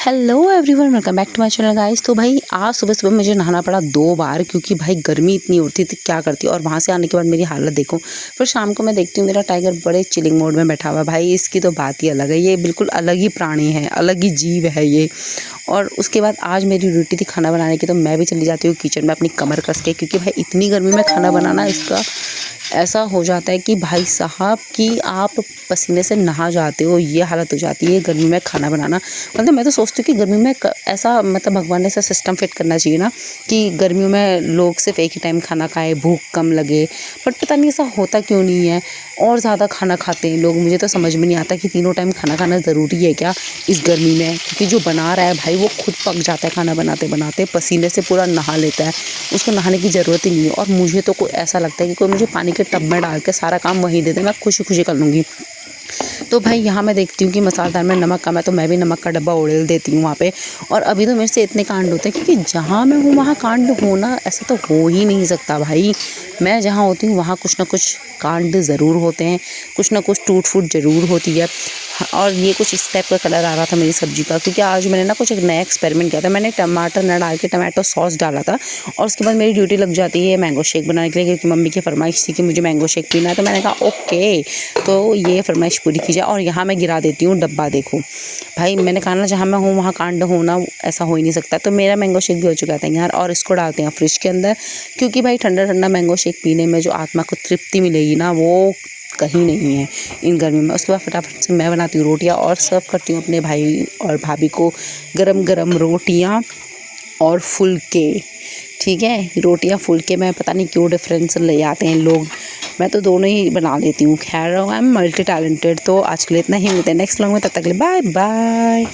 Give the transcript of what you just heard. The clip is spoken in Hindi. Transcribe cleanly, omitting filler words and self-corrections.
Hello everyone, welcome back to my channel guys. तो भाई आज सुबह सुबह मुझे नहाना पड़ा 2 बार, क्योंकि भाई गर्मी इतनी होती थी क्या करती। और वहाँ से आने के बाद मेरी हालत देखो। फिर शाम को मैं देखती हूँ मेरा टाइगर बड़े चिलिंग मोड में बैठा हुआ है। भाई इसकी तो बात ही अलग है, ये बिल्कुल अलग ही प्राणी है, अलग ही जीव है ये। और उसके बाद आज मेरी ड्यूटी थी खाना बनाने की, तो मैं भी चली जाती हूँ किचन में अपनी कमर कस के, क्योंकि भाई इतनी गर्मी में खाना बनाना इसका ऐसा हो जाता है कि भाई साहब कि आप पसीने से नहा जाते हो, ये हालत हो जाती है गर्मी में खाना बनाना। मतलब मैं तो सोचती हूँ कि गर्मी में ऐसा मतलब भगवान ने ऐसा सिस्टम फिट करना चाहिए ना कि गर्मियों में लोग सिर्फ एक ही टाइम खाना खाए, भूख कम लगे। बट पता नहीं ऐसा होता क्यों नहीं है, और ज़्यादा खाना खाते हैं लोग। मुझे तो समझ में नहीं आता कि तीनों टाइम खाना खाना ज़रूरी है क्या इस गर्मी में, क्योंकि जो बना रहा है भाई वो खुद पक जाता है खाना बनाते बनाते, पसीने से पूरा नहा लेता है, उसको नहाने की ज़रूरत ही नहीं है। और मुझे तो कोई ऐसा लगता है कि कोई मुझे पानी के टब में डाल के सारा काम वहीं दे दे, मैं खुशी खुशी कर लूँगी। तो भाई यहाँ मैं देखती हूँ कि मसालेदार में नमक कम है, तो मैं भी नमक का डब्बा उड़ेल देती हूँ वहाँ पे। और अभी तो मेरे से इतने कांड होते हैं, क्योंकि जहाँ मैं हूँ वहाँ कांड होना ऐसा तो हो ही नहीं सकता भाई। मैं जहाँ होती हूँ वहाँ कुछ ना कुछ कांड ज़रूर होते हैं, कुछ ना कुछ टूट फूट ज़रूर होती है। और ये कुछ इस टाइप का कलर आ रहा था मेरी सब्ज़ी का, क्योंकि आज मैंने ना कुछ एक नया एक्सपेरिमेंट किया था। मैंने टमाटर न डाल के टमाटो सॉस डाला था, और उसके बाद मेरी ड्यूटी लग जाती है मैंगो शेक बनाने के लिए, क्योंकि मम्मी की फरमाइश थी कि मुझे मैंगो शेक पीना है। तो मैंने कहा ओके, तो ये फरमाइश पूरी की जाए। और यहाँ मैं गिरा देती हूँ डब्बा। देखो भाई, मैंने कहा ना जहाँ मैं हूँ वहाँ कांड होना ऐसा हो ही नहीं सकता। तो मेरा मैंगो शेक भी हो चुका था यार, और इसको डालते हैं फ्रिज के अंदर, क्योंकि भाई ठंडा ठंडा मैंगो शेक पीने में जो आत्मा को तृप्ति मिलेगी ना, वो कहीं नहीं है इन गर्मी में। उसके बाद फटाफट से मैं बनाती हूँ रोटियाँ और सर्व करती हूँ अपने भाई और भाभी को गरम गरम रोटियाँ और फुलके। ठीक है, रोटियाँ फुलके में पता नहीं क्यों डिफरेंस ले आते हैं लोग, मैं तो दोनों ही बना लेती हूँ। खैर, आई एम मल्टी टैलेंटेड। तो आज के लिए इतना ही, मिलते हैं नेक्स्ट व्लॉग में, तब तक के लिए बाय बाय।